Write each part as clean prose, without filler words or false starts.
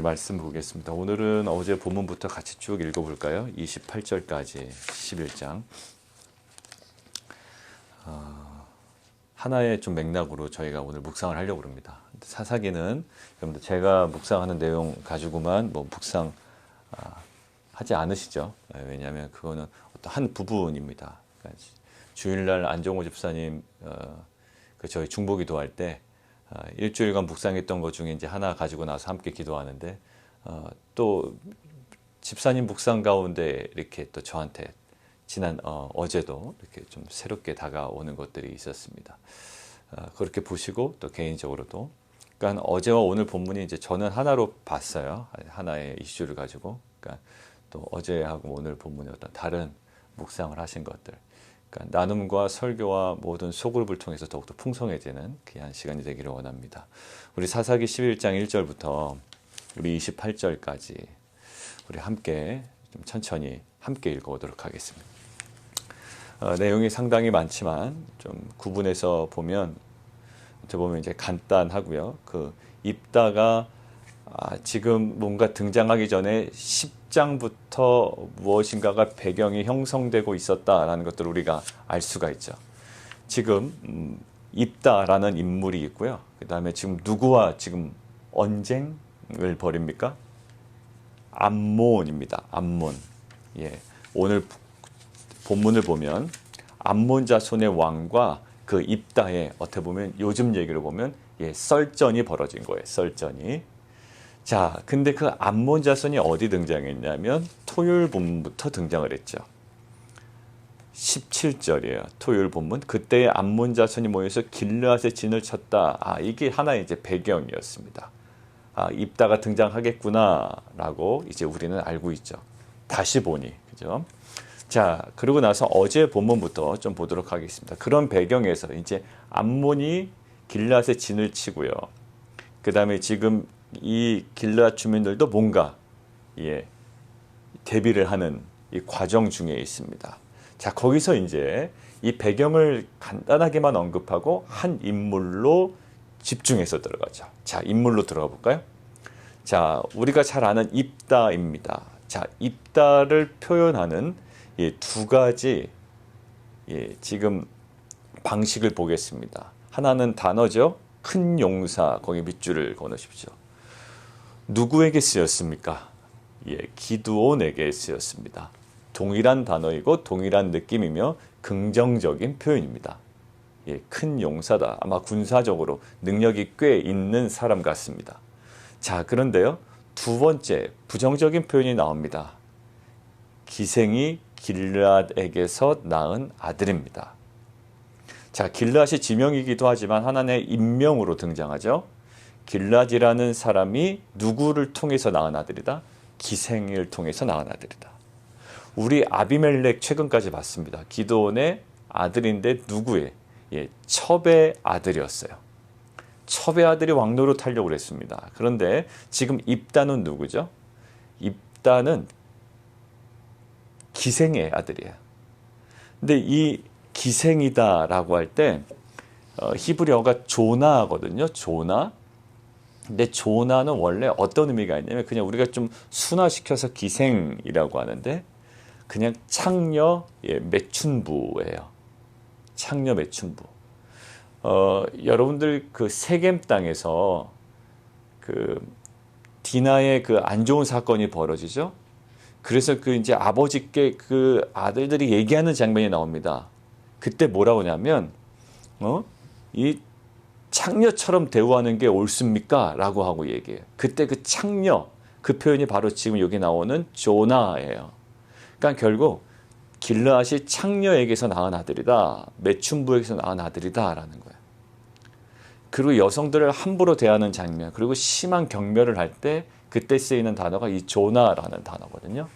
말씀 보겠습니다. 오늘은 어제 본문부터 같이 쭉 읽어볼까요? 28절까지 11장. 하나의 좀 맥락으로 저희가 오늘 묵상을 하려고 합니다. 사사기는 여러분들 제가 묵상하는 내용 가지고만 묵상 하지 않으시죠? 왜냐하면 그거는 어떤 한 부분입니다. 그러니까 주일날 안정호 집사님 저희 중보 기도할 때 일주일간 묵상했던 것 중에 이제 하나 가지고 나서 함께 기도하는데 또 집사님 묵상 가운데 이렇게 또 저한테 지난 어제도 이렇게 좀 새롭게 다가오는 것들이 있었습니다. 그렇게 보시고 또 개인적으로도 그러니까 어제와 오늘 본문이 이제 저는 하나로 봤어요. 하나의 이슈를 가지고 그러니까 또 어제하고 오늘 본문의 어떤 다른 묵상을 하신 것들 그러니까 나눔과 설교와 모든 소그룹을 통해서 더욱더 풍성해지는 귀한 시간이 되기를 원합니다. 우리 사사기 11장 1절부터 우리 28절까지 우리 함께 좀 천천히 함께 읽어보도록 하겠습니다. 내용이 상당히 많지만 좀 구분해서 보면 어떻게 보면 이제 간단하고요. 그 입다가 지금 뭔가 등장하기 전에 10장부터 무엇인가가 배경이 형성되고 있었다라는 것들을 우리가 알 수가 있죠. 지금 입다라는 인물이 있고요. 그 다음에 지금 누구와 지금 언쟁을 벌입니까? 암몬입니다. 암몬. 예, 오늘 본문을 보면 암몬 자손의 왕과 그 입다의 어떻게 보면 요즘 얘기로 보면 썰전이 벌어진 거예요. 썰전이. 자, 근데 그 암몬 자손이 어디 등장했냐면 토요일 본문부터 등장을 했죠. 17절이에요. 토요일 본문. 그때 암몬 자손이 모여서 길르앗에 진을 쳤다. 이게 하나의 이제 배경이었습니다. 입다가 등장하겠구나라고 이제 우리는 알고 있죠. 다시 보니, 그죠? 자, 그러고 나서 어제 본문부터 좀 보도록 하겠습니다. 그런 배경에서 이제 암몬이 길르앗에 진을 치고요. 그 다음에 지금 이 길르앗 주민들도 뭔가 대비를 하는 이 과정 중에 있습니다. 자, 거기서 이제 이 배경을 간단하게만 언급하고 한 인물로 집중해서 들어가죠. 자, 인물로 들어가 볼까요? 자, 우리가 잘 아는 입다입니다. 자, 입다를 표현하는 두 가지 지금 방식을 보겠습니다. 하나는 단어죠. 큰 용사, 거기 밑줄을 그어놓으십시오. 누구에게 쓰였습니까? 기드온에게 쓰였습니다. 동일한 단어이고 동일한 느낌이며 긍정적인 표현입니다. 큰 용사다. 아마 군사적으로 능력이 꽤 있는 사람 같습니다. 자, 그런데요. 두 번째 부정적인 표현이 나옵니다. 기생이 길르앗에게서 낳은 아들입니다. 자, 길르앗이 지명이기도 하지만 하나의 인명으로 등장하죠. 길르앗이라는 사람이 누구를 통해서 낳은 아들이다? 기생을 통해서 낳은 아들이다. 우리 아비멜렉 최근까지 봤습니다. 기드온의 아들인데 누구의? 첩의 아들이었어요. 첩의 아들이 왕노릇 하려고 했습니다. 그런데 지금 입다는 누구죠? 입다는 기생의 아들이에요. 근데 이 기생이다라고 할 때 히브리어가 조나거든요. 조나. 근데 조나는 원래 어떤 의미가 있냐면 그냥 우리가 좀 순화시켜서 기생이라고 하는데 그냥 창녀 매춘부예요. 창녀 매춘부. 여러분들 그 세겜 땅에서 그 디나의 그 안 좋은 사건이 벌어지죠. 그래서 그 이제 아버지께 그 아들들이 얘기하는 장면이 나옵니다. 그때 뭐라고 하냐면 이 창녀처럼 대우하는 게 옳습니까? 라고 하고 얘기해요. 그때 그 창녀, 그 표현이 바로 지금 여기 나오는 조나예요. 그러니까 결국 길르앗이 창녀에게서 낳은 아들이다. 매춘부에게서 낳은 아들이다. 라는 거예요. 그리고 여성들을 함부로 대하는 장면, 그리고 심한 경멸을 할 때 그때 쓰이는 단어가 이 조나라는 단어거든요.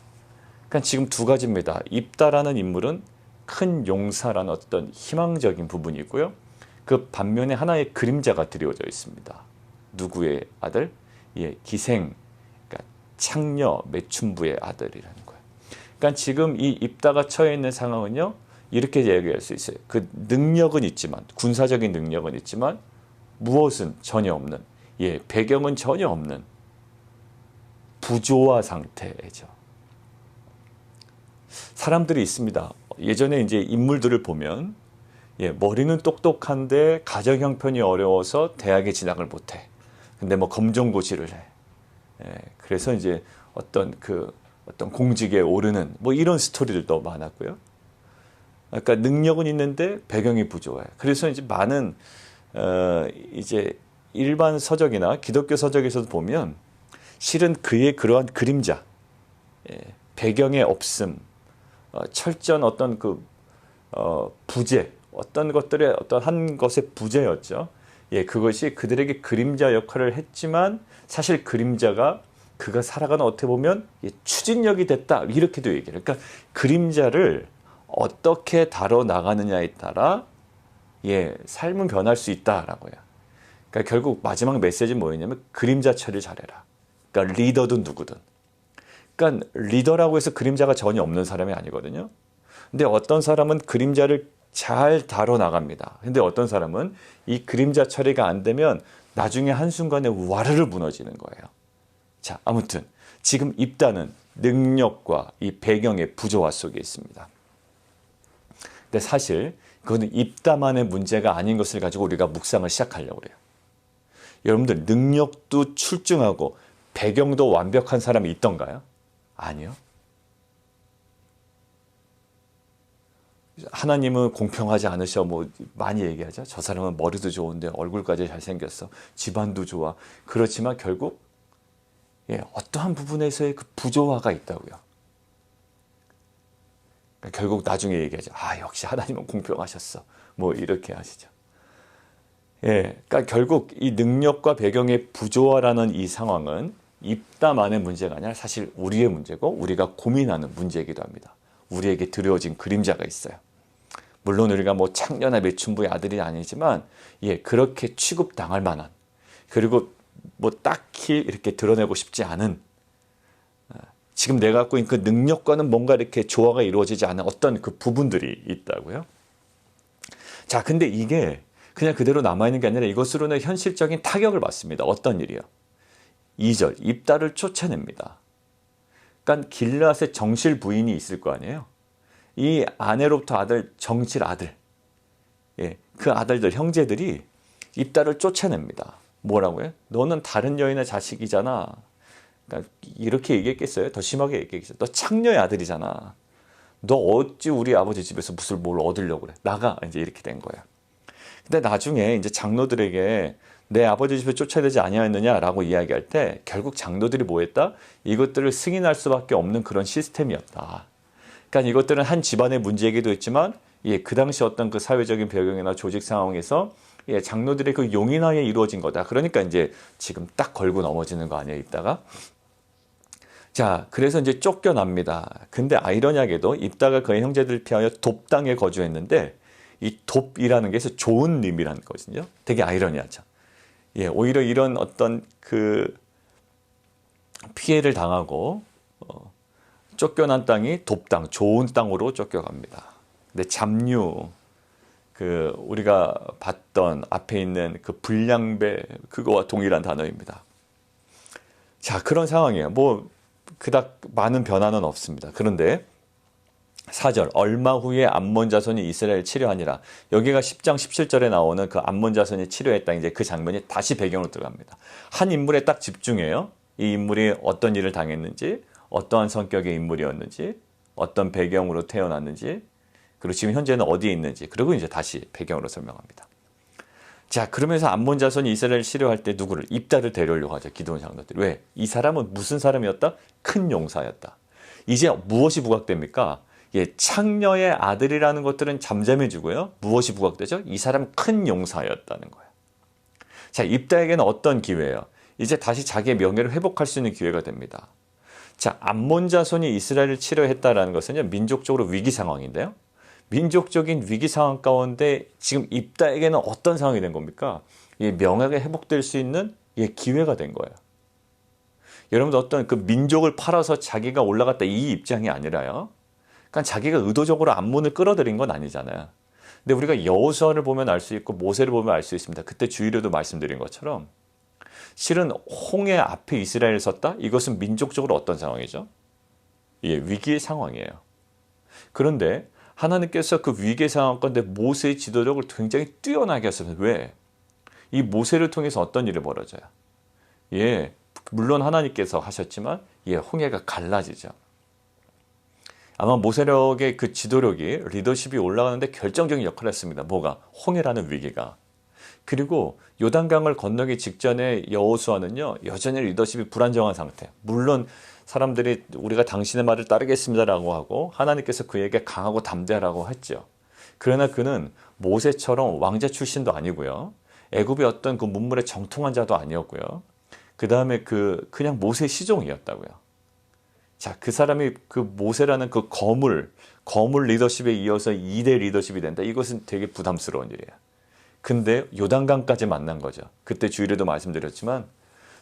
그러니까 지금 두 가지입니다. 입다라는 인물은 큰 용사라는 어떤 희망적인 부분이 있고요. 그 반면에 하나의 그림자가 드리워져 있습니다. 누구의 아들? 기생, 그러니까 창녀 매춘부의 아들이라는 거예요. 그러니까 지금 이 입다가 처해 있는 상황은요. 이렇게 얘기할 수 있어요. 그 능력은 있지만, 군사적인 능력은 있지만 무엇은 전혀 없는, 배경은 전혀 없는 부조화 상태죠. 사람들이 있습니다. 예전에 이제 인물들을 보면 머리는 똑똑한데 가정 형편이 어려워서 대학에 진학을 못해. 근데 뭐 검정고시를 해. 그래서 이제 어떤 공직에 오르는 뭐 이런 스토리들도 많았고요. 그러니까 능력은 있는데 배경이 부조해. 그래서 이제 많은 이제 일반 서적이나 기독교 서적에서도 보면 실은 그의 그러한 그림자, 배경의 없음, 철저한 어떤 부재, 어떤 것들의 어떤 한 것의 부재였죠. 그것이 그들에게 그림자 역할을 했지만 사실 그림자가 그가 살아가는 어떻게 보면 추진력이 됐다 이렇게도 얘기해요. 그러니까 그림자를 어떻게 다뤄 나가느냐에 따라 삶은 변할 수 있다라고요. 그러니까 결국 마지막 메시지는 뭐였냐면 그림자 처리를 잘해라. 그러니까 리더든 누구든. 그러니까 리더라고 해서 그림자가 전혀 없는 사람이 아니거든요. 근데 어떤 사람은 그림자를 잘 다뤄 나갑니다. 근데 어떤 사람은 이 그림자 처리가 안 되면 나중에 한순간에 와르르 무너지는 거예요. 자, 아무튼 지금 입다는 능력과 이 배경의 부조화 속에 있습니다. 근데 사실 그거는 입다만의 문제가 아닌 것을 가지고 우리가 묵상을 시작하려고 그래요. 여러분들 능력도 출중하고 배경도 완벽한 사람이 있던가요? 아니요. 하나님은 공평하지 않으셔 뭐 많이 얘기하죠. 저 사람은 머리도 좋은데 얼굴까지 잘생겼어. 집안도 좋아. 그렇지만 결국 어떠한 부분에서의 그 부조화가 있다고요. 그러니까 결국 나중에 얘기하죠. 역시 하나님은 공평하셨어. 뭐 이렇게 하시죠. 그러니까 결국 이 능력과 배경의 부조화라는 이 상황은 입다만의 문제가 아니라 사실 우리의 문제고 우리가 고민하는 문제이기도 합니다. 우리에게 드려진 그림자가 있어요. 물론 우리가 뭐 창녀나 매춘부의 아들이 아니지만 그렇게 취급당할 만한 그리고 뭐 딱히 이렇게 드러내고 싶지 않은 지금 내가 갖고 있는 그 능력과는 뭔가 이렇게 조화가 이루어지지 않은 어떤 그 부분들이 있다고요. 자, 근데 이게 그냥 그대로 남아있는 게 아니라 이것으로는 현실적인 타격을 받습니다. 어떤 일이요? 2절, 입다를 쫓아냅니다. 그러니까 길앗의 정실 부인이 있을 거 아니에요. 이 아내로부터 아들, 정실 아들, 그 아들들, 형제들이 입다를 쫓아냅니다. 뭐라고요? 너는 다른 여인의 자식이잖아. 그러니까 이렇게 얘기했겠어요? 더 심하게 얘기했겠어요? 너 창녀의 아들이잖아. 너 어찌 우리 아버지 집에서 뭘 얻으려고 그래? 나가. 이제 이렇게 된 거야. 근데 나중에 이제 장로들에게 내 아버지 집에 쫓아내지 아니하였느냐라고 이야기할 때 결국 장로들이 뭐 했다? 이것들을 승인할 수밖에 없는 그런 시스템이었다. 그러니까 이것들은 한 집안의 문제이기도 했지만 그 당시 어떤 그 사회적인 배경이나 조직 상황에서 장로들의 그 용인하에 이루어진 거다. 그러니까 이제 지금 딱 걸고 넘어지는 거 아니에요, 입다가? 자, 그래서 이제 쫓겨납니다. 근데 아이러니하게도 입다가 그의 형제들을 피하여 돕당에 거주했는데 이 돕이라는 게 좋은 의미라는 거거든요. 되게 아이러니하죠. 오히려 이런 어떤 그 피해를 당하고 쫓겨난 땅이 돕땅, 좋은 땅으로 쫓겨갑니다. 근데 잡류, 우리가 봤던 앞에 있는 그 불량배, 그거와 동일한 단어입니다. 자, 그런 상황이에요. 뭐 그닥 많은 변화는 없습니다. 그런데 4절, 얼마 후에 암몬 자손이 이스라엘 치료하니라. 여기가 10장 17절에 나오는 그 암몬 자손이 치료했다. 이제 그 장면이 다시 배경으로 들어갑니다. 한 인물에 딱 집중해요. 이 인물이 어떤 일을 당했는지, 어떠한 성격의 인물이었는지, 어떤 배경으로 태어났는지, 그리고 지금 현재는 어디에 있는지, 그리고 이제 다시 배경으로 설명합니다. 자, 그러면서 암몬 자손이 이스라엘을 치료할 때 누구를? 입다를 데려오려고 하죠. 기드온 장로들이. 왜? 이 사람은 무슨 사람이었다? 큰 용사였다. 이제 무엇이 부각됩니까? 창녀의 아들이라는 것들은 잠잠해지고요. 무엇이 부각되죠? 이 사람은 큰 용사였다는 거예요. 자, 입다에게는 어떤 기회예요? 이제 다시 자기의 명예를 회복할 수 있는 기회가 됩니다. 자, 암몬 자손이 이스라엘을 치료했다라는 것은요, 민족적으로 위기 상황인데요. 민족적인 위기 상황 가운데 지금 입다에게는 어떤 상황이 된 겁니까? 명예가 회복될 수 있는 기회가 된 거예요. 여러분들 어떤 그 민족을 팔아서 자기가 올라갔다 이 입장이 아니라요. 그러니까 자기가 의도적으로 암몬을 끌어들인 건 아니잖아요. 근데 우리가 여호수아를 보면 알 수 있고 모세를 보면 알 수 있습니다. 그때 주일에도 말씀드린 것처럼 실은 홍해 앞에 이스라엘이 섰다? 이것은 민족적으로 어떤 상황이죠? 예, 위기의 상황이에요. 그런데 하나님께서 그 위기의 상황 가운데 모세의 지도력을 굉장히 뛰어나게 하셨습니다. 왜? 이 모세를 통해서 어떤 일이 벌어져요? 예, 물론 하나님께서 하셨지만 예, 홍해가 갈라지죠. 아마 모세력의 그 지도력이 리더십이 올라가는데 결정적인 역할을 했습니다. 뭐가? 홍해라는 위기가. 그리고 요단강을 건너기 직전에 여호수아는요 여전히 리더십이 불안정한 상태. 물론 사람들이 우리가 당신의 말을 따르겠습니다라고 하고 하나님께서 그에게 강하고 담대하라고 했죠. 그러나 그는 모세처럼 왕자 출신도 아니고요. 애굽의 어떤 그 문물에 정통한 자도 아니었고요. 그 다음에 그냥 모세 시종이었다고요. 자, 그 사람이 그 모세라는 그 거물 리더십에 이어서 2대 리더십이 된다. 이것은 되게 부담스러운 일이에요. 근데 요단강까지 만난 거죠. 그때 주일에도 말씀드렸지만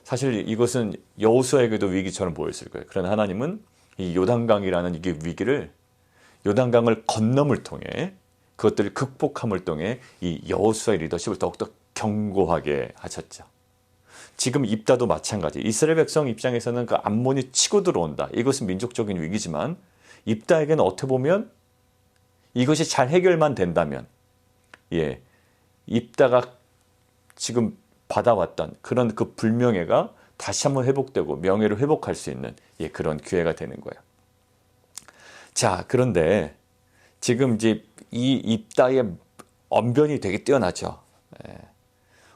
사실 이것은 여호수아에게도 위기처럼 보였을 거예요. 그러나 하나님은 이 요단강이라는 이게 위기를 요단강을 건nom을 통해 그것들을 극복함을 통해 이 여호수아의 리더십을 더욱더 견고하게 하셨죠. 지금 입다도 마찬가지. 이스라엘 백성 입장에서는 그 암몬이 치고 들어온다. 이것은 민족적인 위기지만 입다에게는 어떻게 보면 이것이 잘 해결만 된다면 예, 입다가 지금 받아왔던 그런 그 불명예가 다시 한번 회복되고 명예를 회복할 수 있는 예, 그런 기회가 되는 거예요. 자, 그런데 지금 이제 이 입다의 언변이 되게 뛰어나죠. 예.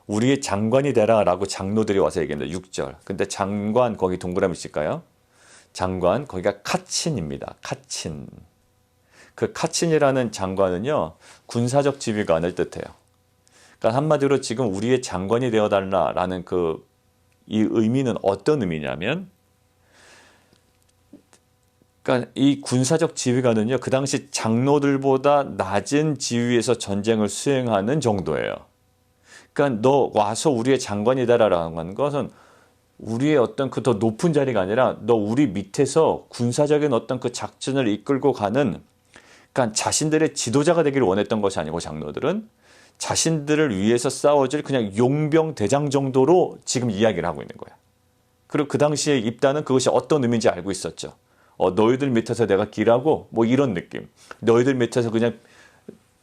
우리의 장관이 되라라고 장로들이 와서 얘기합니다. 6절. 근데 장관 거기 동그라미 칠까요? 장관 거기가 카친입니다. 카친. 그 카친이라는 장관은요. 군사적 지휘관을 뜻해요. 그러니까 한마디로 지금 우리의 장관이 되어달라라는 이 의미는 어떤 의미냐면 그러니까 이 군사적 지휘관은요. 그 당시 장로들보다 낮은 지위에서 전쟁을 수행하는 정도예요. 그러니까 너 와서 우리의 장관이 되라라는 하는 것은 우리의 어떤 그 더 높은 자리가 아니라 너 우리 밑에서 군사적인 어떤 그 작전을 이끌고 가는 그러니까 자신들의 지도자가 되기를 원했던 것이 아니고 장로들은 자신들을 위해서 싸워줄 그냥 용병 대장 정도로 지금 이야기를 하고 있는 거야. 그리고 그 당시에 입다는 그것이 어떤 의미인지 알고 있었죠. 너희들 밑에서 내가 길하고 뭐 이런 느낌. 너희들 밑에서 그냥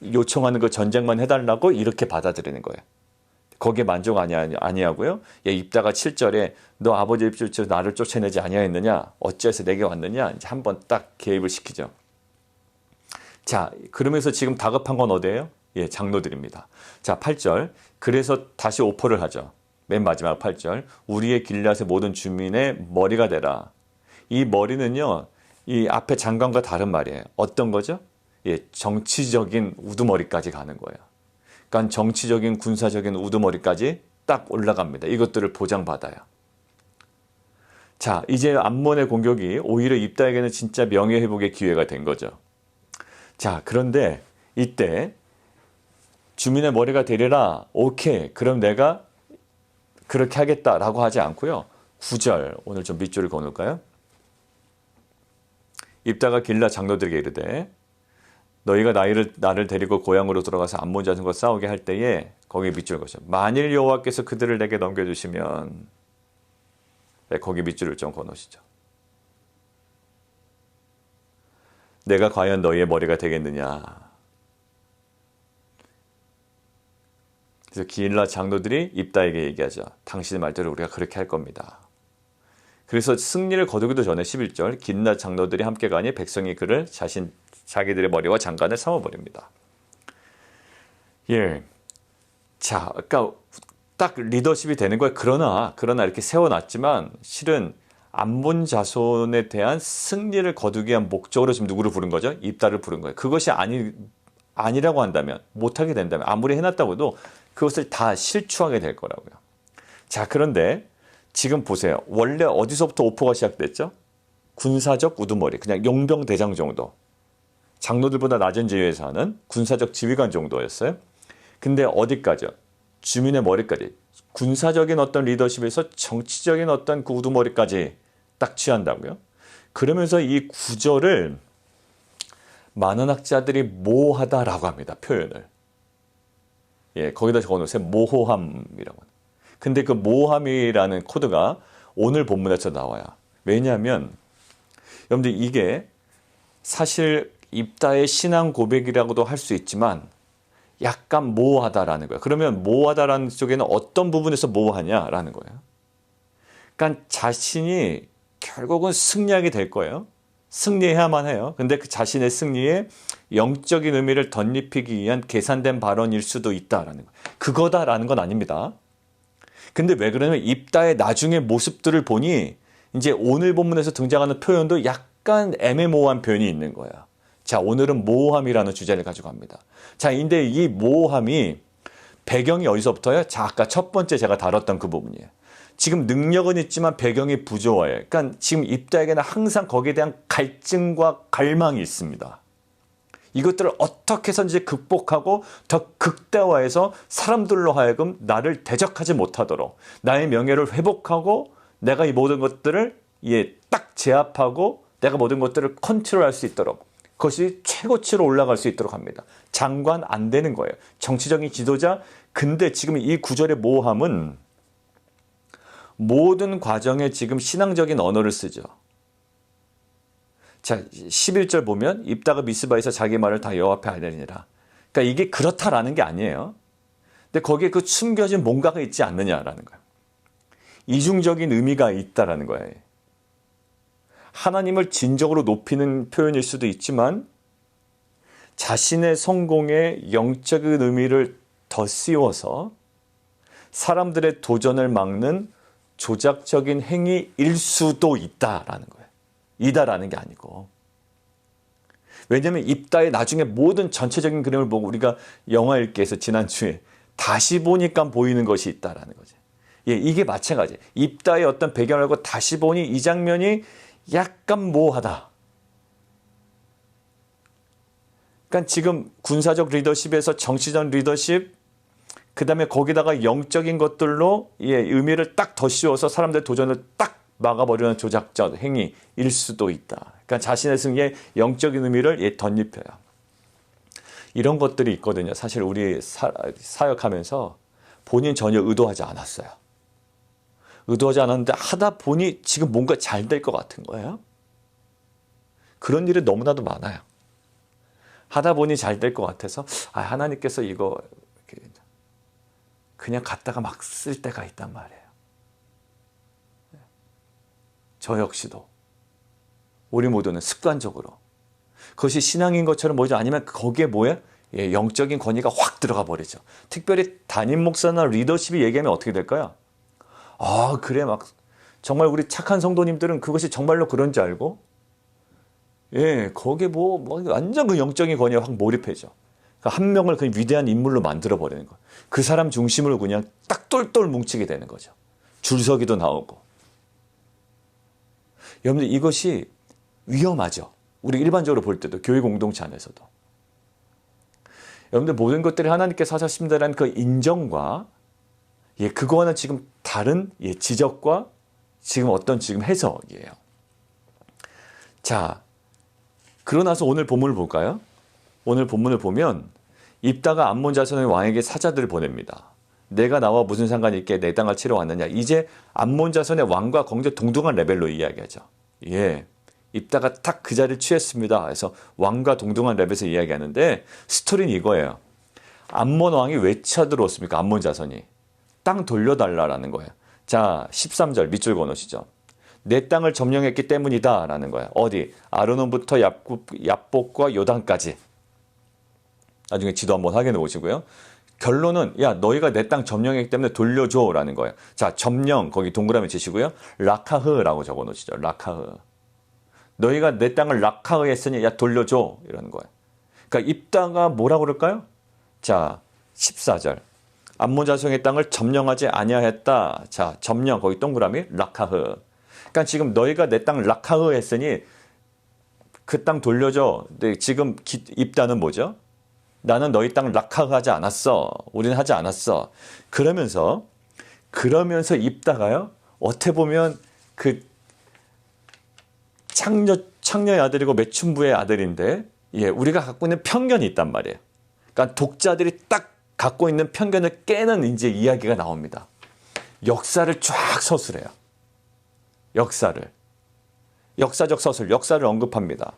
요청하는 그 전쟁만 해달라고 이렇게 받아들이는 거예요. 거기에 만족 아니하고요. 입다가 7절에 너 아버지 입술에서 나를 쫓아내지 아니하였느냐? 어찌해서 내게 왔느냐? 이제 한번 딱 개입을 시키죠. 자, 그러면서 지금 다급한 건 어디예요? 예, 장로들입니다. 자, 8절. 그래서 다시 오퍼를 하죠. 맨 마지막 8절. 우리의 길앗의 모든 주민의 머리가 되라. 이 머리는요. 이 앞에 장관과 다른 말이에요. 어떤 거죠? 예, 정치적인 우두머리까지 가는 거예요. 그러니까 정치적인 군사적인 우두머리까지 딱 올라갑니다. 이것들을 보장받아요. 자, 이제 암몬의 공격이 오히려 입다에게는 진짜 명예회복의 기회가 된 거죠. 자, 그런데 이때 주민의 머리가 되리라. 오케이, 그럼 내가 그렇게 하겠다라고 하지 않고요. 9절, 오늘 좀 밑줄을 그어놓을까요? 입다가 길라 장로들에게 이르되 너희가 나를 데리고 고향으로 들어가서 암몬 자손과 싸우게 할 때에 거기에 밑줄 그어죠. 만일 여호와께서 그들을 내게 넘겨주시면 네, 거기 밑줄을 좀 그어놓으시죠. 내가 과연 너희의 머리가 되겠느냐. 그래서 길라 장로들이 입다에게 얘기하죠. 당신의 말대로 우리가 그렇게 할 겁니다. 그래서 승리를 거두기도 전에 11절 길라 장로들이 함께 가니 백성이 그를 자기들의 머리와 장관을 삼아버립니다. 예. 자, 그러니까 딱 리더십이 되는 거예요. 그러나 이렇게 세워놨지만 실은 암몬 자손에 대한 승리를 거두기 위한 목적으로 지금 누구를 부른 거죠? 입다를 부른 거예요. 그것이 아니라고 한다면, 못하게 된다면, 아무리 해놨다고 해도 그것을 다 실추하게 될 거라고요. 자, 그런데 지금 보세요. 원래 어디서부터 오포가 시작됐죠? 군사적 우두머리, 그냥 용병 대장 정도. 장로들보다 낮은 지위에서 하는 군사적 지휘관 정도였어요. 근데 어디까지요? 주민의 머리까지. 군사적인 어떤 리더십에서 정치적인 어떤 그 우두머리까지 딱 취한다고요. 그러면서 이 구절을 많은 학자들이 모호하다라고 합니다. 표현을. 예, 거기다 적어놓으세요. 모호함이라고. 근데 그 모함이라는 코드가 오늘 본문에서 나와요. 왜냐하면 여러분들 이게 사실 입다의 신앙 고백이라고도 할 수 있지만 약간 모호하다라는 거예요. 그러면 모호하다라는 쪽에는 어떤 부분에서 모호하냐라는 거예요. 그러니까 자신이 결국은 승리하게 될 거예요. 승리해야만 해요. 근데 그 자신의 승리에 영적인 의미를 덧입히기 위한 계산된 발언일 수도 있다라는 거예요. 그거다라는 건 아닙니다. 근데 왜 그러냐면 입다의 나중의 모습들을 보니 이제 오늘 본문에서 등장하는 표현도 약간 애매모호한 표현이 있는 거예요. 자, 오늘은 모호함이라는 주제를 가지고 갑니다. 자, 근데 이 모호함이 배경이 어디서부터요? 자, 아까 첫 번째 제가 다뤘던 그 부분이에요. 지금 능력은 있지만 배경이 부조화예요. 그러니까 지금 입다에게는 항상 거기에 대한 갈증과 갈망이 있습니다. 이것들을 어떻게 해서든지 극복하고 더 극대화해서 사람들로 하여금 나를 대적하지 못하도록 나의 명예를 회복하고 내가 이 모든 것들을 딱 제압하고 내가 모든 것들을 컨트롤할 수 있도록 그것이 최고치로 올라갈 수 있도록 합니다. 장관 안 되는 거예요. 정치적인 지도자. 근데 지금 이 구절의 모호함은 모든 과정에 지금 신앙적인 언어를 쓰죠. 자, 11절 보면 입다가 미스바에서 자기 말을 다 여호와 앞에 알리니라. 그러니까 이게 그렇다라는 게 아니에요. 근데 거기에 그 숨겨진 뭔가가 있지 않느냐라는 거예요. 이중적인 의미가 있다라는 거예요. 하나님을 진정으로 높이는 표현일 수도 있지만 자신의 성공에 영적인 의미를 더 씌워서 사람들의 도전을 막는 조작적인 행위일 수도 있다라는 거예요. 이다라는 게 아니고. 왜냐하면 입다의 나중에 모든 전체적인 그림을 보고 우리가 영화 읽기에서 지난주에 다시 보니까 보이는 것이 있다라는 거죠. 예, 이게 마찬가지예요. 입다의 어떤 배경을 알고 다시 보니 이 장면이 약간 모호하다. 그러니까 지금 군사적 리더십에서 정치적 리더십, 그 다음에 거기다가 영적인 것들로 의미를 딱 더 씌워서 사람들의 도전을 딱 막아버리는 조작적 행위일 수도 있다. 그러니까 자신의 승리에 영적인 의미를 덧입혀요. 이런 것들이 있거든요. 사실 우리 사역하면서 본인 전혀 의도하지 않았어요. 의도하지 않았는데 하다 보니 지금 뭔가 잘 될 것 같은 거예요. 그런 일이 너무나도 많아요. 하다 보니 잘 될 것 같아서 하나님께서 이거 그냥 갖다가 막 쓸 때가 있단 말이에요. 저 역시도 우리 모두는 습관적으로 그것이 신앙인 것처럼 보이죠. 아니면 거기에 뭐예요? 영적인 권위가 확 들어가 버리죠. 특별히 담임 목사나 리더십이 얘기하면 어떻게 될까요? 그래 막 정말 우리 착한 성도님들은 그것이 정말로 그런지 알고 거기에 뭐 완전 그 영적인 권위에 확 몰입해져. 그러니까 한 명을 그 위대한 인물로 만들어 버리는 거예요. 그 사람 중심으로 그냥 딱 똘똘 뭉치게 되는 거죠. 줄서기도 나오고. 여러분들 이것이 위험하죠. 우리 일반적으로 볼 때도 교회 공동체 안에서도. 여러분들 모든 것들이 하나님께서 하셨습니다라는 그 인정과 그거와는 지금 다른 지적과 지금 어떤 지금 해석이에요. 자, 그러고 나서 오늘 본문을 볼까요? 오늘 본문을 보면 입다가 암몬 자손의 왕에게 사자들을 보냅니다. 내가 나와 무슨 상관이 있게 내 땅을 치러 왔느냐. 이제 암몬 자손의 왕과 굉장히 동등한 레벨로 이야기하죠. 입다가 딱 그 자리를 취했습니다. 그래서 왕과 동등한 레벨에서 이야기하는데 스토리는 이거예요. 암몬 왕이 왜 쳐들어왔습니까? 암몬 자손이. 땅 돌려달라라는 거예요. 자, 13절 밑줄 그어놓으시죠. 내 땅을 점령했기 때문이다 라는 거예요. 어디? 아르논부터 얍복과 요단까지. 나중에 지도 한번 확인해 보시고요. 결론은 너희가 내 땅 점령했기 때문에 돌려줘 라는 거예요. 자, 점령 거기 동그라미 치시고요. 라카흐라고 적어놓으시죠. 라카흐. 너희가 내 땅을 라카흐 했으니 돌려줘 이러는 거예요. 그러니까 입다가 뭐라고 그럴까요? 자, 14절. 암몬 자손의 땅을 점령하지 아니하였다. 자, 점령 거기 동그라미 라카흐. 그러니까 지금 너희가 내 땅 라카흐 했으니 그 땅 돌려줘. 근데 지금 입다는 뭐죠? 나는 너희 땅 라카흐 하지 않았어. 우리는 하지 않았어. 그러면서 입다가요. 어떻게 보면 그 창녀의 아들이고 매춘부의 아들인데 우리가 갖고 있는 편견이 있단 말이에요. 그러니까 독자들이 딱 갖고 있는 편견을 깨는 이제 이야기가 나옵니다. 역사를 쫙 서술해요. 역사적 서술, 역사를 언급합니다.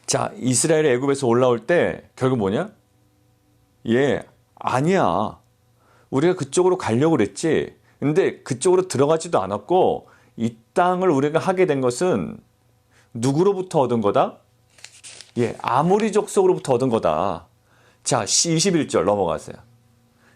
자, 이스라엘이 애굽에서 올라올 때 결국 뭐냐? 아니야. 우리가 그쪽으로 가려고 그랬지. 근데 그쪽으로 들어가지도 않았고 이 땅을 우리가 하게 된 것은 누구로부터 얻은 거다? 아모리 족속으로부터 얻은 거다. 자, 21절 넘어가세요.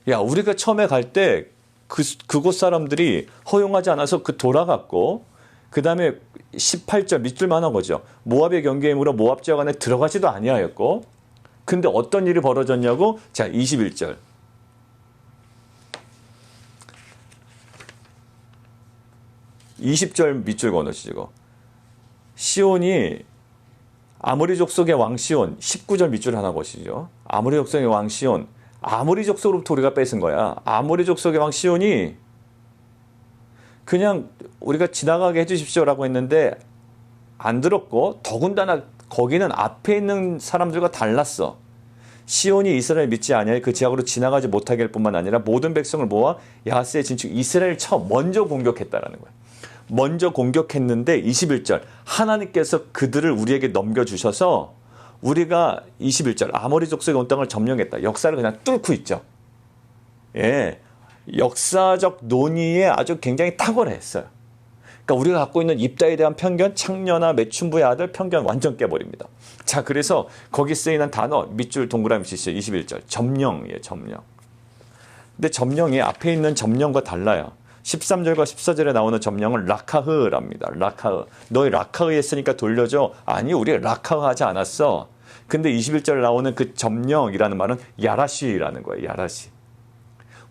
우리가 처음에 갈 때 그곳 사람들이 허용하지 않아서 돌아갔고, 그 다음에 18절 밑줄만 한 거죠. 모압의 경계에 물어 모압 지역 안에 들어가지도 아니하였고, 근데 어떤 일이 벌어졌냐고? 자, 21절. 20절 밑줄 건너시고, 시온이 아모리 족속의 왕 시온, 19절 밑줄 하나 보시죠. 아모리 족속의 왕 시온, 아모리 족속으로부터 우리가 뺏은 거야. 아모리 족속의 왕 시온이 그냥 우리가 지나가게 해주십시오라고 했는데 안 들었고, 더군다나 거기는 앞에 있는 사람들과 달랐어. 시온이 이스라엘 믿지 아니하여 그 지역으로 지나가지 못하게 할 뿐만 아니라 모든 백성을 모아 야하스의 진축 이스라엘 먼저 공격했다라는 거야. 먼저 공격했는데 21절 하나님께서 그들을 우리에게 넘겨주셔서 우리가 21절 아모리 족속의 온 땅을 점령했다. 역사를 그냥 뚫고 있죠. 역사적 논의에 아주 굉장히 탁월했어요. 그러니까 우리가 갖고 있는 입다에 대한 편견, 창녀나 매춘부의 아들 편견 완전 깨버립니다. 자, 그래서 거기 쓰이는 단어 밑줄 동그라미 치시죠. 21절 점령이에요. 점령. 근데 점령이 앞에 있는 점령과 달라요. 13절과 14절에 나오는 점령은 라카흐랍니다. 라카흐. 너희 라카흐 했으니까 돌려줘. 아니, 우리 라카흐 하지 않았어. 근데 21절에 나오는 그 점령이라는 말은 야라시라는 거예요. 야라시.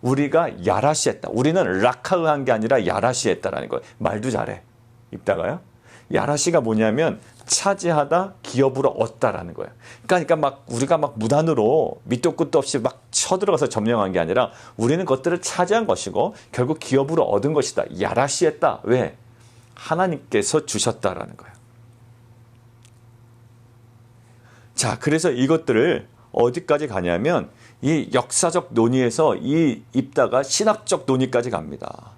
우리가 야라시 했다. 우리는 라카흐 한 게 아니라 야라시 했다라는 거예요. 말도 잘해. 입다가요. 야라시가 뭐냐면 차지하다, 기업으로 얻다라는 거예요. 그러니까 우리가 무단으로 밑도 끝도 없이 쳐들어가서 점령한 게 아니라 우리는 그것들을 차지한 것이고 결국 기업으로 얻은 것이다. 야라시 했다. 왜? 하나님께서 주셨다라는 거예요. 자, 그래서 이것들을 어디까지 가냐면 이 역사적 논의에서 이 입다가 신학적 논의까지 갑니다.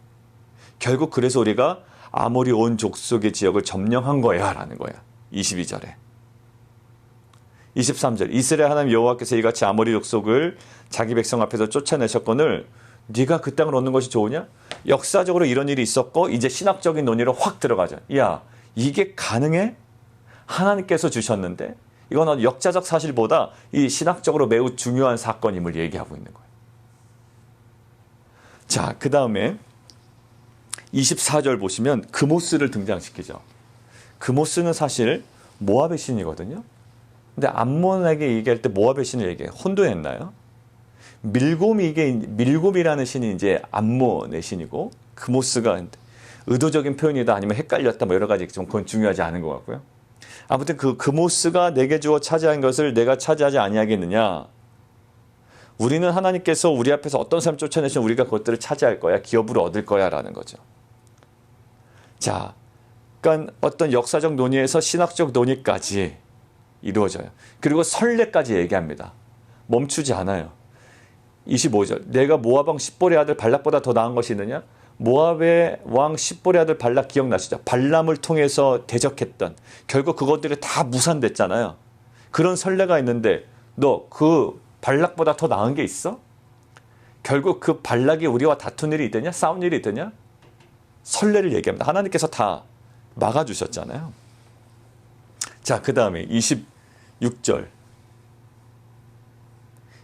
결국 그래서 우리가 아모리 온 족속의 지역을 점령한 거야 라는 거야. 22절에. 23절 이스라엘 하나님 여호와께서 이같이 아모리 족속을 자기 백성 앞에서 쫓아내셨거늘 네가 그 땅을 얻는 것이 좋으냐? 역사적으로 이런 일이 있었고 이제 신학적인 논의로 확 들어가죠. 야, 이게 가능해? 하나님께서 주셨는데 이건 역사적 사실보다 이 신학적으로 매우 중요한 사건임을 얘기하고 있는 거예요. 자, 그 다음에 24절 보시면 그모스를 등장시키죠. 그모스는 사실 모압의 신이거든요. 근데 암몬에게 얘기할 때 모압의 신을 얘기해요. 혼돈했나요? 밀곰이라는 신이 이제 암몬의 신이고 그모스가 의도적인 표현이다 아니면 헷갈렸다 여러 가지 좀 그건 중요하지 않은 것 같고요. 아무튼 그 그모스가 내게 주어 차지한 것을 내가 차지하지 아니하겠느냐. 우리는 하나님께서 우리 앞에서 어떤 사람 쫓아내시면 우리가 그것들을 차지할 거야. 기업으로 얻을 거야 라는 거죠. 자, 그러니까 어떤 역사적 논의에서 신학적 논의까지 이루어져요. 그리고 선례까지 얘기합니다. 멈추지 않아요. 25절 내가 모압 왕 십볼의 아들 발락보다 더 나은 것이 있느냐? 모압의 왕 십볼의 아들 발락 기억나시죠? 발람을 통해서 대적했던 결국 그것들이 다 무산됐잖아요. 그런 선례가 있는데 너 그 발락보다 더 나은 게 있어? 결국 그 발락이 우리와 다툰 일이 있더냐? 싸운 일이 있더냐? 선례를 얘기합니다. 하나님께서 다 막아주셨잖아요. 자, 그 다음에 26절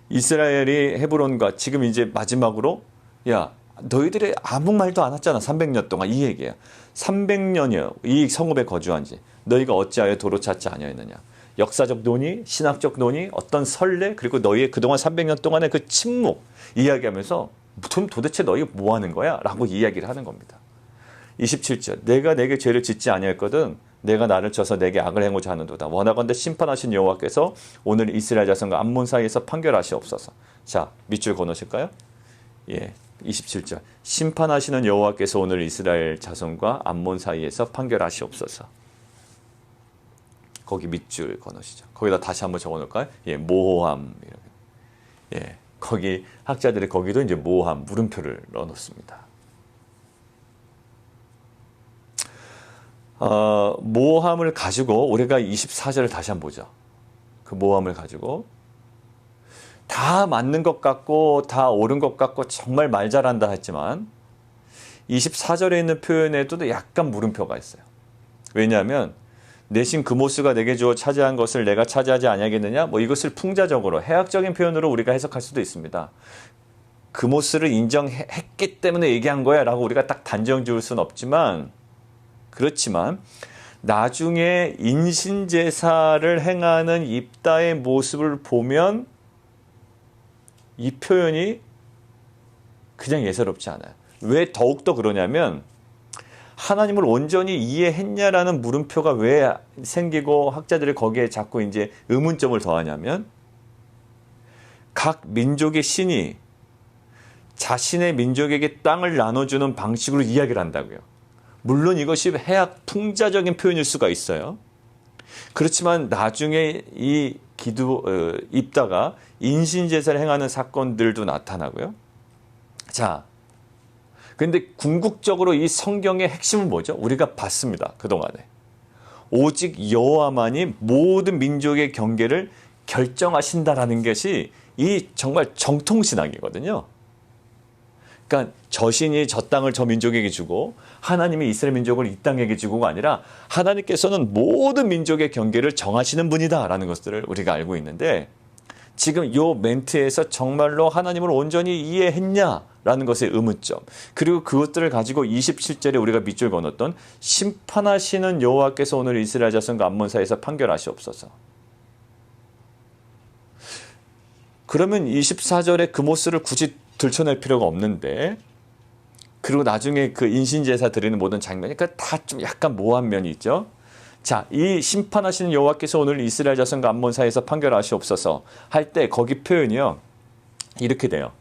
이스라엘이 헤브론과 지금 이제 마지막으로 야 너희들이 아무 말도 안 했잖아. 300년 동안 이 얘기야. 300년이요. 이 성읍에 거주한 지 너희가 어찌하여 도로 찾지 아니하였느냐. 역사적 논의, 신학적 논의, 어떤 선례 그리고 너희의 그동안 300년 동안의 그 침묵 이야기하면서 도대체 너희 뭐 하는 거야? 라고 이야기를 하는 겁니다. 27절 내가 내게 죄를 짓지 아니했거든 내가 나를 쳐서 내게 악을 행하고자 하는도다. 원하건대 심판하신 여호와께서 오늘 이스라엘 자손과 암몬 사이에서 판결하시옵소서. 자, 밑줄 건너실까요? 예, 27절 심판하시는 여호와께서 오늘 이스라엘 자손과 암몬 사이에서 판결하시옵소서. 거기 밑줄 건너시죠. 거기다 다시 한번 적어놓을까요? 예, 모호함. 예, 거기 학자들이 거기도 이제 모함, 물음표를 넣어 놓습니다. 모함을 가지고 우리가 24절을 다시 한번 보죠. 그 모함을 가지고 다 맞는 것 같고 다 옳은 것 같고 정말 말 잘한다 했지만 24절에 있는 표현에도 약간 물음표가 있어요. 왜냐하면 내신 그모스가 내게 주어 차지한 것을 내가 차지하지 아니하겠느냐? 뭐 이것을 풍자적으로 해학적인 표현으로 우리가 해석할 수도 있습니다. 그모스를 인정했기 때문에 얘기한 거야 라고 우리가 딱 단정 지을 수는 없지만, 그렇지만 나중에 인신제사를 행하는 입다의 모습을 보면 이 표현이 그냥 예사롭지 않아요. 왜 더욱더 그러냐면 하나님을 온전히 이해했냐라는 물음표가 왜 생기고 학자들이 거기에 자꾸 이제 의문점을 더하냐면, 각 민족의 신이 자신의 민족에게 땅을 나눠주는 방식으로 이야기를 한다고요. 물론 이것이 해학 풍자적인 표현일 수가 있어요. 그렇지만 나중에 이 입다가 인신제사를 행하는 사건들도 나타나고요. 자, 근데 궁극적으로 이 성경의 핵심은 뭐죠? 우리가 봤습니다. 그동안에. 오직 여호와만이 모든 민족의 경계를 결정하신다라는 것이 이 정말 정통신앙이거든요. 그러니까 저 신이 저 땅을 저 민족에게 주고 하나님이 이스라엘 민족을 이 땅에게 주고가 아니라 하나님께서는 모든 민족의 경계를 정하시는 분이다라는 것들을 우리가 알고 있는데, 지금 이 멘트에서 정말로 하나님을 온전히 이해했냐라는 것의 의문점, 그리고 그것들을 가지고 27절에 우리가 밑줄 그었던 심판하시는 여호와께서 오늘 이스라엘 자손과 암몬 사이에서 판결하시옵소서. 그러면 24절에 그 모습을 굳이 들춰낼 필요가 없는데, 그리고 나중에 그 인신제사 드리는 모든 장면이 다 좀 약간 모호한 면이 있죠. 자, 이 심판하시는 여호와께서 오늘 이스라엘 자손과 암몬 사이에서 판결하시옵소서 할 때 거기 표현이요 이렇게 돼요.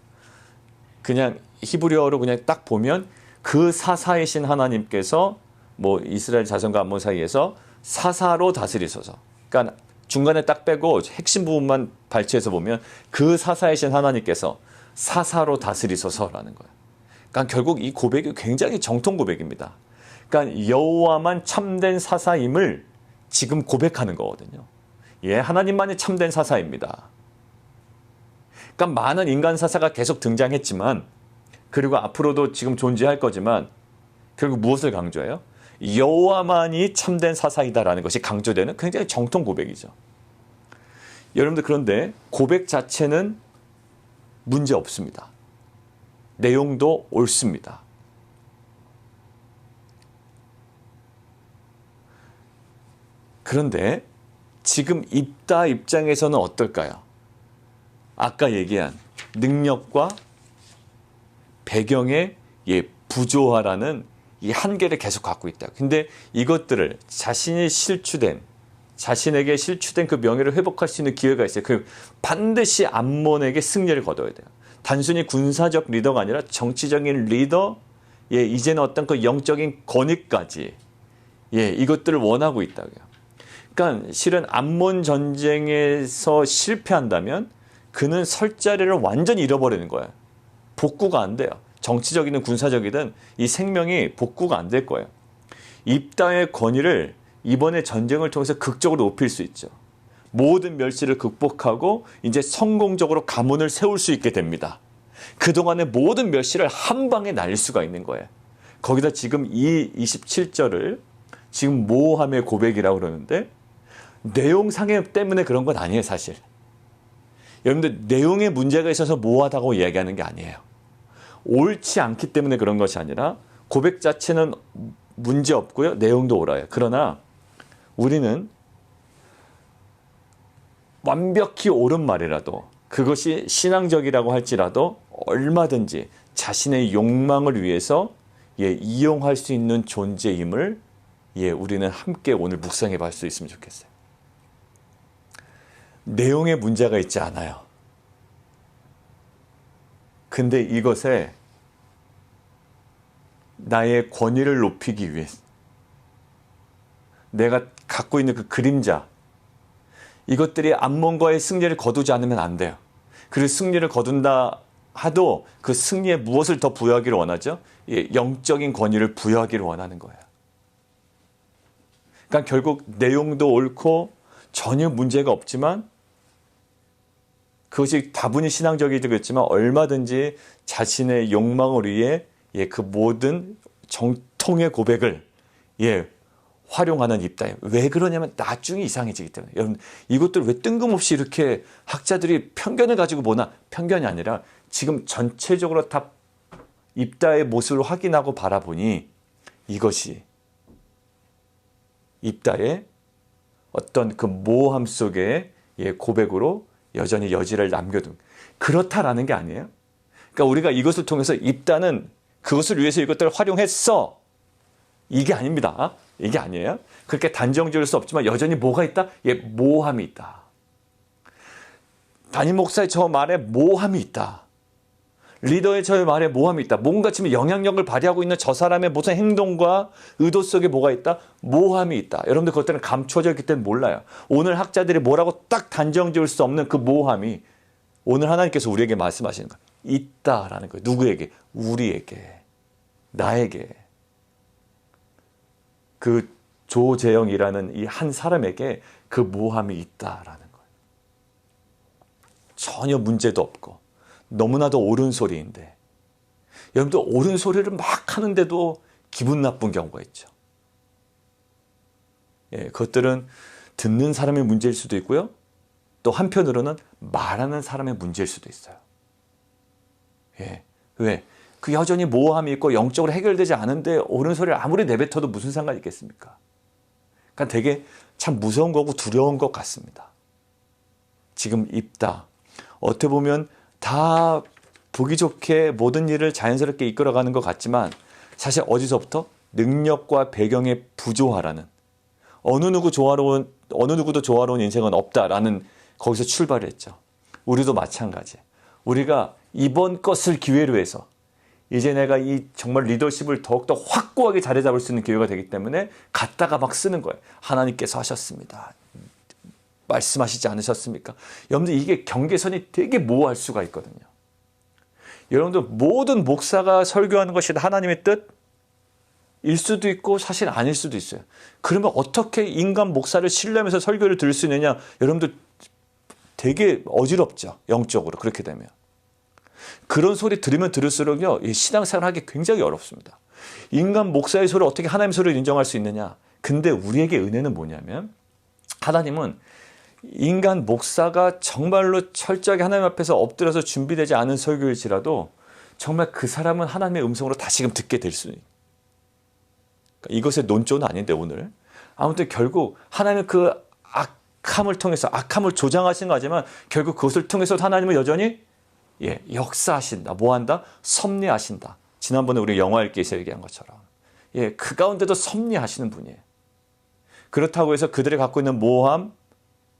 그냥 히브리어로 그냥 딱 보면 그 사사이신 하나님께서 뭐 이스라엘 자손과 암몬 사이에서 사사로 다스리소서. 그러니까 중간에 딱 빼고 핵심 부분만 발췌해서 보면 그 사사이신 하나님께서 사사로 다스리소서라는 거예요. 그러니까 결국 이 고백이 굉장히 정통 고백입니다. 그러니까 여호와만 참된 사사임을 지금 고백하는 거거든요. 예, 하나님만이 참된 사사입니다. 그러니까 많은 인간 사사가 계속 등장했지만, 그리고 앞으로도 지금 존재할 거지만, 결국 무엇을 강조해요? 여호와만이 참된 사사이다라는 것이 강조되는 굉장히 정통 고백이죠. 여러분들, 그런데 고백 자체는 문제 없습니다. 내용도 옳습니다. 그런데 지금 입다 입장에서는 어떨까요? 아까 얘기한 능력과 배경의 부조화라는 이 한계를 계속 갖고 있다. 근데 이것들을 자신에게 실추된 그 명예를 회복할 수 있는 기회가 있어요. 반드시 암몬에게 승리를 거둬야 돼요. 단순히 군사적 리더가 아니라 정치적인 리더, 이제는 어떤 그 영적인 권위까지, 이것들을 원하고 있다고요. 그러니까 실은 암몬 전쟁에서 실패한다면 그는 설 자리를 완전히 잃어버리는 거예요. 복구가 안 돼요. 정치적이든 군사적이든 이 생명이 복구가 안 될 거예요. 입다의 권위를 이번에 전쟁을 통해서 극적으로 높일 수 있죠. 모든 멸시를 극복하고 이제 성공적으로 가문을 세울 수 있게 됩니다. 그동안의 모든 멸시를 한 방에 날릴 수가 있는 거예요. 거기다 지금 이 27절을 지금 모함의 고백이라고 그러는데, 내용상에 때문에 그런 건 아니에요, 사실. 여러분들, 내용에 문제가 있어서 모호하다고 이야기하는 게 아니에요. 옳지 않기 때문에 그런 것이 아니라 고백 자체는 문제 없고요, 내용도 옳아요. 그러나 우리는 완벽히 옳은 말이라도, 그것이 신앙적이라고 할지라도 얼마든지 자신의 욕망을 위해서 이용할 수 있는 존재임을 우리는 함께 오늘 묵상해 볼 수 있으면 좋겠어요. 내용에 문제가 있지 않아요. 근데 이것에 나의 권위를 높이기 위해 내가 갖고 있는 그 그림자, 이것들이 암몬과의 승리를 거두지 않으면 안 돼요. 그리고 승리를 거둔다 하도 그 승리에 무엇을 더 부여하기를 원하죠? 예, 영적인 권위를 부여하기를 원하는 거예요. 그러니까 결국 내용도 옳고 전혀 문제가 없지만 그것이 다분히 신앙적이겠지만 얼마든지 자신의 욕망을 위해 예, 그 모든 정통의 고백을 예, 활용하는 입다예요. 왜 그러냐면 나중에 이상해지기 때문에. 여러분 이것들 왜 뜬금없이 이렇게 학자들이 편견을 가지고 보나? 편견이 아니라 지금 전체적으로 다 입다의 모습을 확인하고 바라보니 이것이 입다의 어떤 그 모호함 속에 예, 고백으로 여전히 여지를 남겨둔 그렇다라는 게 아니에요. 그러니까 우리가 이것을 통해서 입다는 그것을 위해서 이것들을 활용했어. 이게 아닙니다. 이게 아니에요. 그렇게 단정 지을 수 없지만 여전히 뭐가 있다? 예, 모호함이 있다. 담임 목사의 저 말에 모호함이 있다. 리더의 저의 말에 모호함이 있다. 뭔가 지금 영향력을 발휘하고 있는 저 사람의 무슨 행동과 의도 속에 뭐가 있다? 모호함이 있다. 여러분들 그것들은 감춰져 있기 때문에 몰라요. 오늘 학자들이 뭐라고 딱 단정 지을 수 없는 그 모호함이 오늘 하나님께서 우리에게 말씀하시는 거예요. 있다라는 거예요. 누구에게? 우리에게. 나에게. 그 조재영이라는 이 한 사람에게 그 모호함이 있다라는 거예요. 전혀 문제도 없고 너무나도 옳은 소리인데 여러분들 옳은 소리를 막 하는데도 기분 나쁜 경우가 있죠. 예, 그것들은 듣는 사람의 문제일 수도 있고요. 또 한편으로는 말하는 사람의 문제일 수도 있어요. 예, 왜? 그 여전히 모호함이 있고 영적으로 해결되지 않은데 옳은 소리를 아무리 내뱉어도 무슨 상관이 있겠습니까? 그러니까 되게 참 무서운 거고 두려운 것 같습니다. 지금 입다. 어떻게 보면 다 보기 좋게 모든 일을 자연스럽게 이끌어가는 것 같지만 사실 어디서부터? 능력과 배경의 부조화라는 어느 누구도 조화로운 인생은 없다라는 거기서 출발을 했죠. 우리도 마찬가지. 우리가 이번 것을 기회로 해서 이제 내가 이 정말 리더십을 더욱더 확고하게 자리 잡을 수 있는 기회가 되기 때문에 갖다가 막 쓰는 거예요. 하나님께서 하셨습니다. 말씀하시지 않으셨습니까? 여러분들 이게 경계선이 되게 모호할 수가 있거든요. 여러분들 모든 목사가 설교하는 것이 하나님의 뜻일 수도 있고 사실 아닐 수도 있어요. 그러면 어떻게 인간 목사를 신뢰하면서 설교를 들을 수 있느냐? 여러분들 되게 어지럽죠. 영적으로 그렇게 되면. 그런 소리 들으면 들을수록요. 신앙생활 하기 굉장히 어렵습니다. 인간 목사의 소리를 어떻게 하나님의 소리를 인정할 수 있느냐? 근데 우리에게 은혜는 뭐냐면 하나님은 인간 목사가 정말로 철저하게 하나님 앞에서 엎드려서 준비되지 않은 설교일지라도 정말 그 사람은 하나님의 음성으로 다시금 듣게 될 수 있는 이것의 논조는 아닌데 오늘 아무튼 결국 하나님은 그 악함을 통해서 악함을 조장하신 거지만 결국 그것을 통해서 하나님은 여전히 예, 역사하신다. 뭐한다? 섭리하신다. 지난번에 우리 영화 읽기에서 얘기한 것처럼 예, 그 가운데도 섭리하시는 분이에요. 그렇다고 해서 그들이 갖고 있는 모호함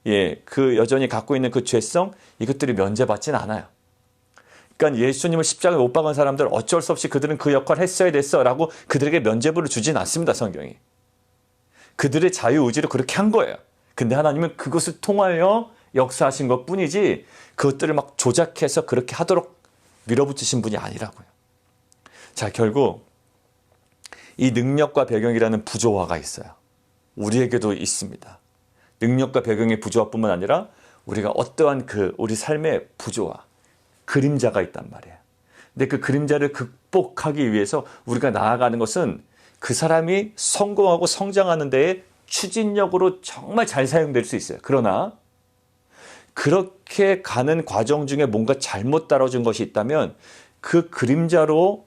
예, 그 여전히 갖고 있는 그 죄성 이것들이 면제받지는 않아요. 그러니까 예수님을 십자가에 못 박은 사람들 어쩔 수 없이 그들은 그 역할을 했어야 됐어라고 그들에게 면죄부를 주진 않습니다. 성경이. 그들의 자유의지로 그렇게 한 거예요. 근데 하나님은 그것을 통하여 역사하신 것뿐이지 그것들을 막 조작해서 그렇게 하도록 밀어붙이신 분이 아니라고요. 자, 결국 이 능력과 배경이라는 부조화가 있어요. 우리에게도 있습니다. 능력과 배경의 부조화뿐만 아니라 우리가 어떠한 그 우리 삶의 부조화, 그림자가 있단 말이에요. 근데 그 그림자를 극복하기 위해서 우리가 나아가는 것은 그 사람이 성공하고 성장하는 데에 추진력으로 정말 잘 사용될 수 있어요. 그러나 그렇게 가는 과정 중에 뭔가 잘못 다뤄진 것이 있다면 그 그림자로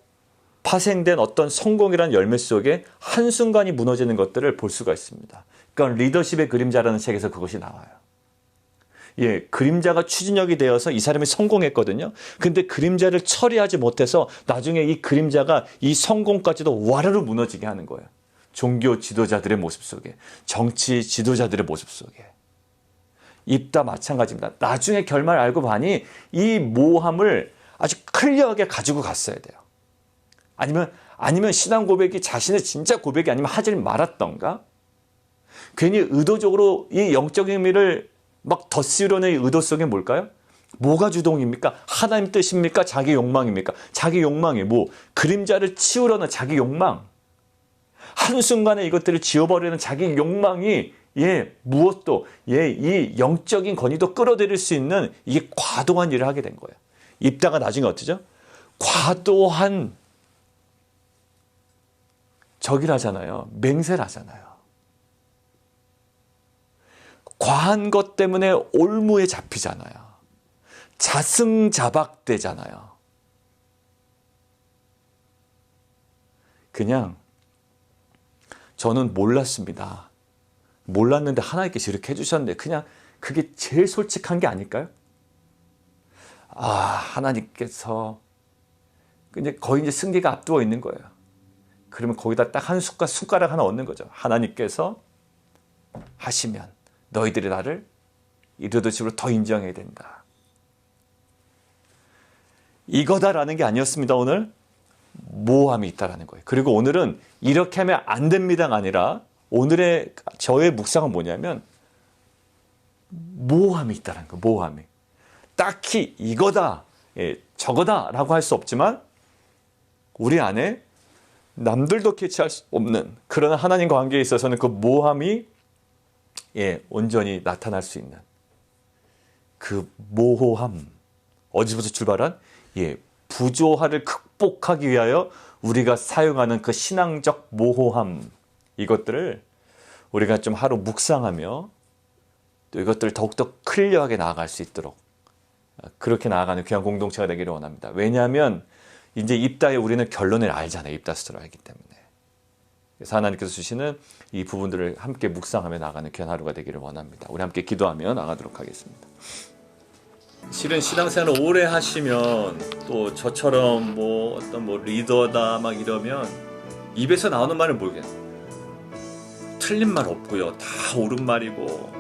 파생된 어떤 성공이라는 열매 속에 한순간이 무너지는 것들을 볼 수가 있습니다. 그러니까 리더십의 그림자라는 책에서 그것이 나와요. 예, 그림자가 추진력이 되어서 이 사람이 성공했거든요. 근데 그림자를 처리하지 못해서 나중에 이 그림자가 이 성공까지도 와르르 무너지게 하는 거예요. 종교 지도자들의 모습 속에, 정치 지도자들의 모습 속에. 입다 마찬가지입니다. 나중에 결말 알고 보니 이 모함을 아주 클리어하게 가지고 갔어야 돼요. 아니면 신앙 고백이 자신의 진짜 고백이 아니면 하질 말았던가? 괜히 의도적으로 이 영적인 의미를 막 덧씌우려는 의도 속에 뭘까요? 뭐가 주동입니까? 하나님 뜻입니까? 자기 욕망입니까? 자기 욕망이 뭐? 그림자를 치우려는 자기 욕망. 한순간에 이것들을 지워버리는 자기 욕망이 무엇도 이 영적인 권위도 끌어들일 수 있는 이게 과도한 일을 하게 된 거예요. 입다가 나중에 어쩌죠? 과도한 적이라잖아요. 맹세라잖아요. 과한 것 때문에 올무에 잡히잖아요. 자승자박되잖아요. 그냥 저는 몰랐습니다. 몰랐는데 하나님께서 이렇게 해주셨는데 그냥 그게 제일 솔직한 게 아닐까요? 하나님께서 이제 거의 이제 승리가 앞두어 있는 거예요. 그러면 거기다 딱 한 숟가락 하나 얻는 거죠. 하나님께서 하시면 너희들이 나를 이르듯이로 더 인정해야 된다. 이거다라는 게 아니었습니다. 오늘 모함이 있다라는 거예요. 그리고 오늘은 이렇게 하면 안 됩니다가 아니라 오늘의 저의 묵상은 뭐냐면 모함이 있다는 거예요. 모함이. 딱히 이거다, 저거다라고 할 수 없지만 우리 안에 남들도 캐치할 수 없는 그런 하나님과 관계에 있어서는 그 모함이 온전히 나타날 수 있는 그 모호함. 어디부터 출발한? 부조화를 극복하기 위하여 우리가 사용하는 그 신앙적 모호함. 이것들을 우리가 좀 하루 묵상하며 또 이것들을 더욱더 클리어하게 나아갈 수 있도록 그렇게 나아가는 귀한 공동체가 되기를 원합니다. 왜냐하면 이제 입다에 우리는 결론을 알잖아요. 입다스를 알기 때문에. 그래서 하나님께서 주시는 이 부분들을 함께 묵상하며 나아가는 귀한 하루가 되기를 원합니다. 우리 함께 기도하며 나가도록 하겠습니다. 실은 신앙생활을 오래 하시면 또 저처럼 어떤 리더다 막 이러면 입에서 나오는 말은 모르겠어요. 틀린 말 없고요. 다 옳은 말이고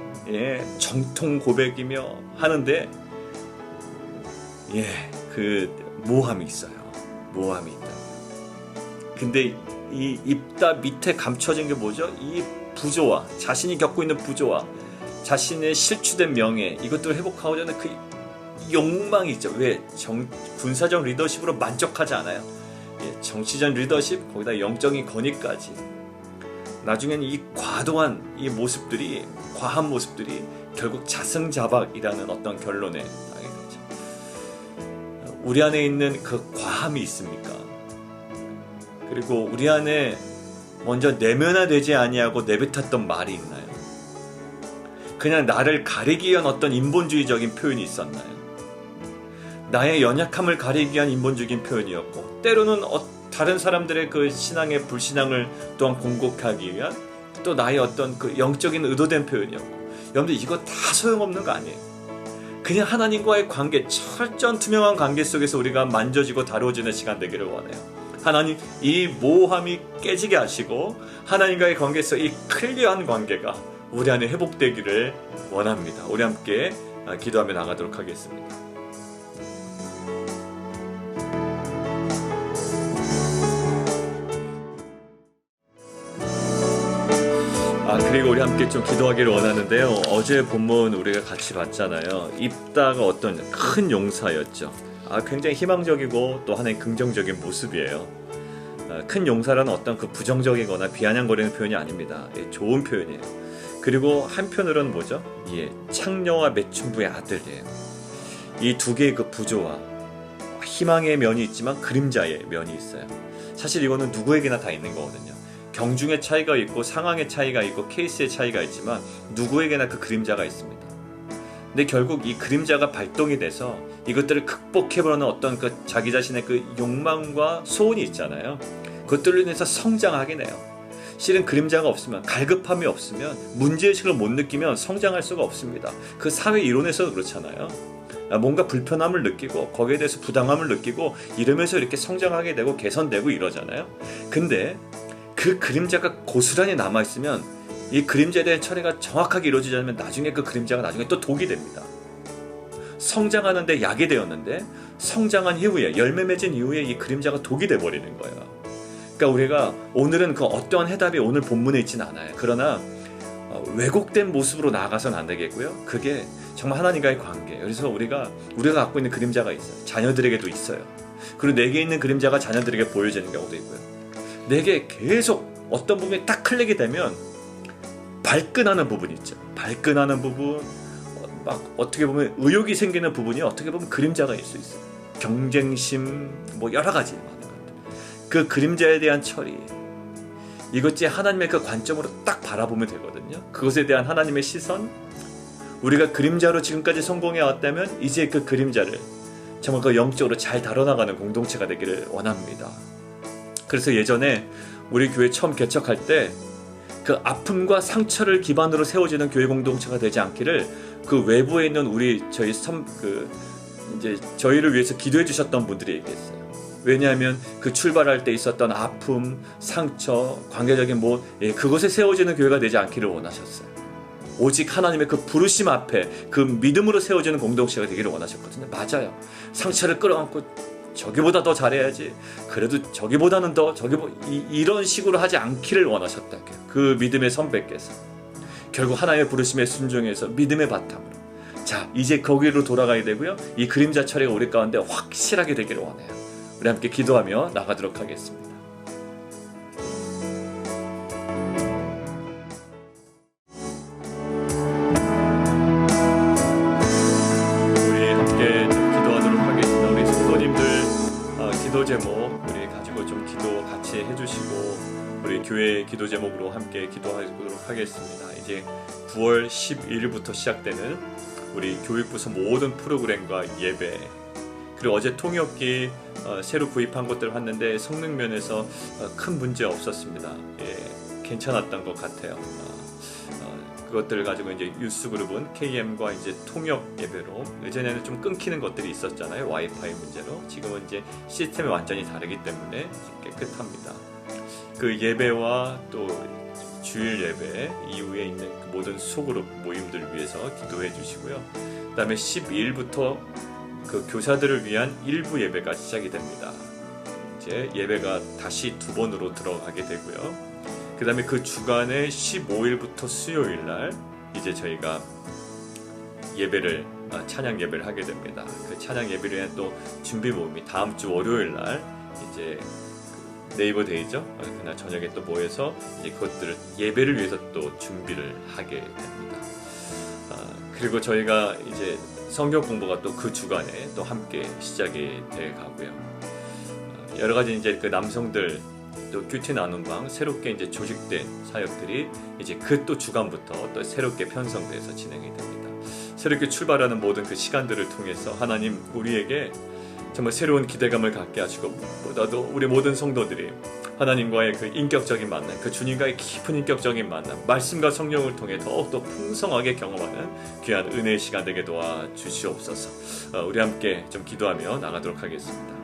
정통 고백이며 하는데 그 모함이 있어요. 모함이 있다. 근데 이 입다 밑에 감춰진 게 뭐죠? 이 부조화, 자신이 겪고 있는 부조화, 자신의 실추된 명예, 이것들을 회복하고자 하는 그 욕망이 있죠. 왜? 군사적 리더십으로 만족하지 않아요. 정치적 리더십, 거기다 영적인 권위까지. 나중에는 이 과도한 이 모습들이, 과한 모습들이 결국 자승자박이라는 어떤 결론에 나게 되죠. 우리 안에 있는 그 과함이 있습니까? 그리고 우리 안에 먼저 내면화되지 아니하고 내뱉었던 말이 있나요? 그냥 나를 가리기 위한 어떤 인본주의적인 표현이 있었나요? 나의 연약함을 가리기 위한 인본주의적인 표현이었고, 때로는 다른 사람들의 그 신앙의 불신앙을 또한 공격하기 위한 또 나의 어떤 그 영적인 의도된 표현이었고, 여러분들 이거 다 소용없는 거 아니에요? 그냥 하나님과의 관계, 철저한 투명한 관계 속에서 우리가 만져지고 다루어지는 시간 되기를 원해요. 하나님, 이 모함이 깨지게 하시고 하나님과의 관계에서 이 클리어한 관계가 우리 안에 회복되기를 원합니다. 우리 함께 기도하며 나가도록 하겠습니다. 그리고 우리 함께 좀 기도하기를 원하는데요. 어제 본문 우리가 같이 봤잖아요. 입다가 어떤 큰 용사였죠. 굉장히 희망적이고 또 하나의 긍정적인 모습이에요. 큰 용사라는 어떤 그 부정적이거나 비아냥거리는 표현이 아닙니다. 좋은 표현이에요. 그리고 한편으로는 뭐죠? 창녀와 매춘부의 아들이에요. 이 두 개의 그 부조와 희망의 면이 있지만 그림자의 면이 있어요. 사실 이거는 누구에게나 다 있는 거거든요. 경중의 차이가 있고 상황의 차이가 있고 케이스의 차이가 있지만 누구에게나 그 그림자가 있습니다. 근데 결국 이 그림자가 발동이 돼서 이것들을 극복해보려는 어떤 그 자기 자신의 그 욕망과 소원이 있잖아요. 그것들로 인해서 성장하게 돼요. 실은 그림자가 없으면, 갈급함이 없으면, 문제의식을 못 느끼면 성장할 수가 없습니다. 그 사회 이론에서도 그렇잖아요. 뭔가 불편함을 느끼고 거기에 대해서 부당함을 느끼고 이러면서 이렇게 성장하게 되고 개선되고 이러잖아요. 근데 그 그림자가 고스란히 남아있으면 이 그림자에 대한 처리가 정확하게 이루어지지 않으면 나중에 그 그림자가 나중에 또 독이 됩니다. 성장하는데 약이 되었는데 성장한 이후에, 열매 맺은 이후에 이 그림자가 독이 돼버리는 거예요. 그러니까 우리가 오늘은 그 어떠한 해답이 오늘 본문에 있지는 않아요. 그러나 왜곡된 모습으로 나아가서는 안 되겠고요. 그게 정말 하나님과의 관계. 그래서 우리가 갖고 있는 그림자가 있어요. 자녀들에게도 있어요. 그리고 내게 있는 그림자가 자녀들에게 보여지는 경우도 있고요. 내게 계속 어떤 부분이 딱 클릭이 되면 발끈하는 부분이 있죠. 발끈하는 부분, 막 어떻게 보면 의욕이 생기는 부분이 어떻게 보면 그림자가 있을 수 있어요. 경쟁심, 뭐 여러 가지 많은 것들. 그 그림자에 대한 처리, 이것이 하나님의 그 관점으로 딱 바라보면 되거든요. 그것에 대한 하나님의 시선, 우리가 그림자로 지금까지 성공해 왔다면 이제 그 그림자를 정말 그 영적으로 잘 다뤄나가는 공동체가 되기를 원합니다. 그래서 예전에 우리 교회 처음 개척할 때 그 아픔과 상처를 기반으로 세워지는 교회 공동체가 되지 않기를 그 외부에 있는 이제 저희를 위해서 기도해 주셨던 분들이 얘기했어요. 왜냐하면 그 출발할 때 있었던 아픔, 상처, 관계적인 그것에 세워지는 교회가 되지 않기를 원하셨어요. 오직 하나님의 그 부르심 앞에 그 믿음으로 세워지는 공동체가 되기를 원하셨거든요. 맞아요. 상처를 끌어안고 저기보다 더 잘해야지, 그래도 저기보다는 더 이런 식으로 하지 않기를 원하셨다고요. 그 믿음의 선배께서 결국 하나님의 부르심에 순종해서 믿음의 바탕으로, 자 이제 거기로 돌아가야 되고요. 이 그림자 처리가 우리 가운데 확실하게 되기를 원해요. 우리 함께 기도하며 나가도록 하겠습니다. 기도 제목 우리 가지고 좀 기도 같이 해주시고 우리 교회 기도 제목으로 함께 기도하도록 하겠습니다. 이제 9월 12일부터 시작되는 우리 교육부서 모든 프로그램과 예배, 그리고 어제 통역기 새로 구입한 것들을 봤는데 성능 면에서 큰 문제 없었습니다. 괜찮았던 것 같아요. 그것들을 가지고 이제 유스그룹은 KM과 이제 통역 예배로, 예전에는 좀 끊기는 것들이 있었잖아요. 와이파이 문제로. 지금은 이제 시스템이 완전히 다르기 때문에 깨끗합니다. 그 예배와 또 주일 예배 이후에 있는 그 모든 소그룹 모임들을 위해서 기도해 주시고요. 그 다음에 12일부터 그 교사들을 위한 일부 예배가 시작이 됩니다. 이제 예배가 다시 2번으로 들어가게 되고요. 그 다음에 그 주간에 15일부터 수요일 날 이제 저희가 찬양 예배를 하게 됩니다. 그 찬양 예배를 위한 또 준비 모임이 다음 주 월요일 날 이제 네이버 데이죠. 그날 저녁에 또 모여서 이제 그것들을 예배를 위해서 또 준비를 하게 됩니다. 그리고 저희가 이제 성경 공부가 또 그 주간에 또 함께 시작이 돼 가고요. 여러 가지 이제 그 남성들 또 큐티 나눔방 새롭게 이제 조직된 사역들이 이제 그 또 주간부터 또 새롭게 편성돼서 진행이 됩니다. 새롭게 출발하는 모든 그 시간들을 통해서 하나님 우리에게 정말 새로운 기대감을 갖게 하시고, 보다도 우리 모든 성도들이 하나님과의 그 인격적인 만남, 그 주님과의 깊은 인격적인 만남, 말씀과 성령을 통해 더욱더 풍성하게 경험하는 귀한 은혜의 시간 되게 도와주시옵소서. 우리 함께 좀 기도하며 나가도록 하겠습니다.